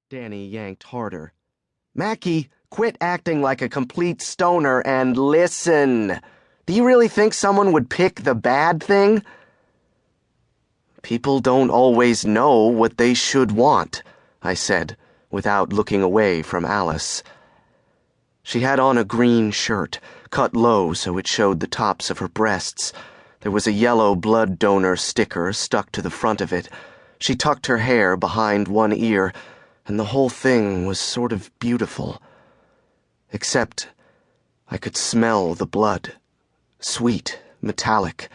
Danny yanked harder. "Mackie, quit acting like a complete stoner and listen. Do you really think someone would pick the bad thing?" "People don't always know what they should want," I said, without looking away from Alice. She had on a green shirt, cut low so it showed the tops of her breasts. There was a yellow blood donor sticker stuck to the front of it. She tucked her hair behind one ear, and the whole thing was sort of beautiful. Except I could smell the blood. Sweet, metallic.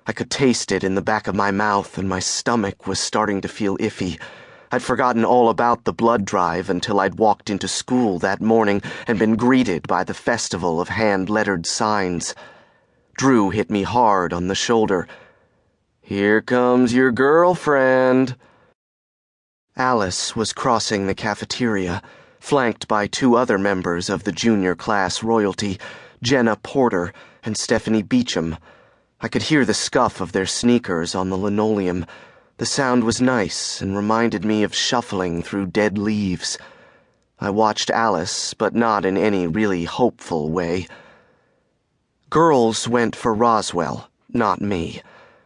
I could taste it in the back of my mouth, and my stomach was starting to feel iffy. I'd forgotten all about the blood drive until I'd walked into school that morning and been greeted by the festival of hand-lettered signs. Drew hit me hard on the shoulder. "Here comes your girlfriend." Alice was crossing the cafeteria, flanked by two other members of the junior class royalty, Jenna Porter and Stephanie Beecham. I could hear the scuff of their sneakers on the linoleum. The sound was nice and reminded me of shuffling through dead leaves. I watched Alice, but not in any really hopeful way. Girls went for Roswell, not me.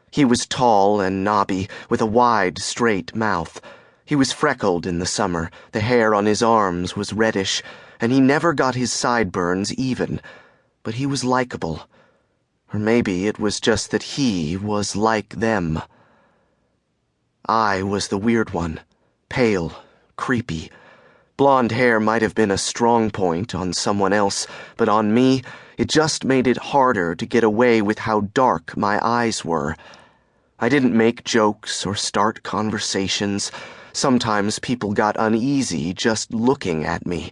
He was tall and knobby, with a wide, straight mouth. He was freckled in the summer, the hair on his arms was reddish, and he never got his sideburns even. But he was likable. Or maybe it was just that he was like them. I was the weird one, pale, creepy. Blonde hair might have been a strong point on someone else, but on me, it just made it harder to get away with how dark my eyes were. I didn't make jokes or start conversations. Sometimes people got uneasy just looking at me.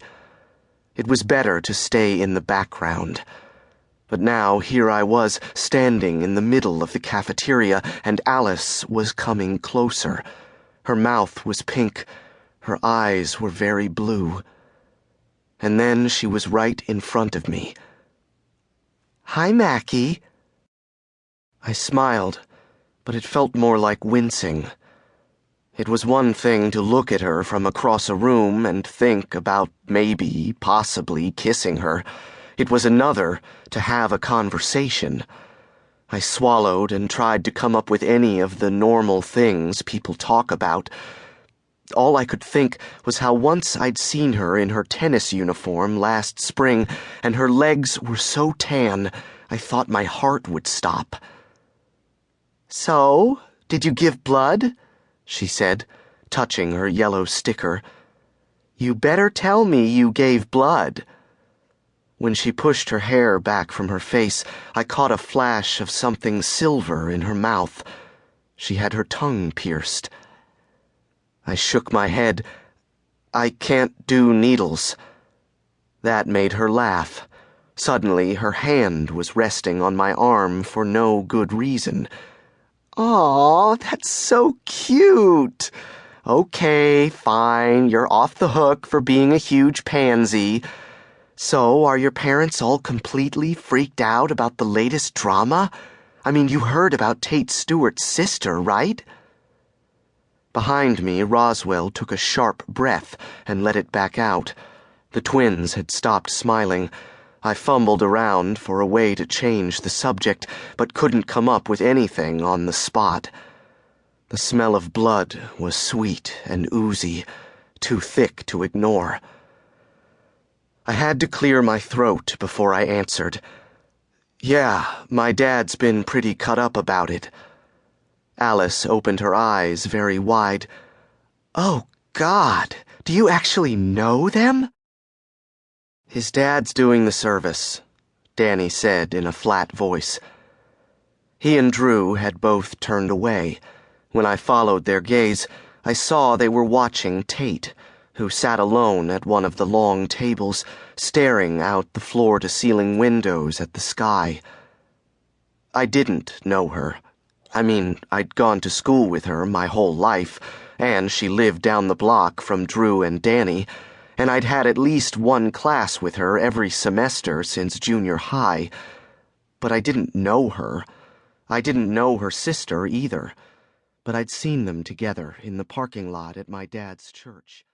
It was better to stay in the background. But now here I was, standing in the middle of the cafeteria, and Alice was coming closer. Her mouth was pink. Her eyes were very blue. And then she was right in front of me. "Hi, Mackie." I smiled, but it felt more like wincing. It was one thing to look at her from across a room and think about maybe, possibly kissing her. It was another to have a conversation. I swallowed and tried to come up with any of the normal things people talk about. All I could think was how once I'd seen her in her tennis uniform last spring, and her legs were so tan, I thought my heart would stop. "So, did you give blood?" she said, touching her yellow sticker. "You better tell me you gave blood." When she pushed her hair back from her face, I caught a flash of something silver in her mouth. She had her tongue pierced. I shook my head. "I can't do needles." That made her laugh. Suddenly, her hand was resting on my arm for no good reason. "Aw, that's so cute. Okay, fine, you're off the hook for being a huge pansy. So, are your parents all completely freaked out about the latest drama? I mean, you heard about Tate Stewart's sister, right?" Behind me, Roswell took a sharp breath and let it back out. The twins had stopped smiling. I fumbled around for a way to change the subject, but couldn't come up with anything on the spot. The smell of blood was sweet and oozy, too thick to ignore. I had to clear my throat before I answered. "Yeah, my dad's been pretty cut up about it." Alice opened her eyes very wide. "Oh, God, do you actually know them?" "His dad's doing the service," Danny said in a flat voice. He and Drew had both turned away. When I followed their gaze, I saw they were watching Tate, who sat alone at one of the long tables, staring out the floor-to-ceiling windows at the sky. I didn't know her. I mean, I'd gone to school with her my whole life, and she lived down the block from Drew and Danny, and I'd had at least one class with her every semester since junior high. But I didn't know her. I didn't know her sister either. But I'd seen them together in the parking lot at my dad's church.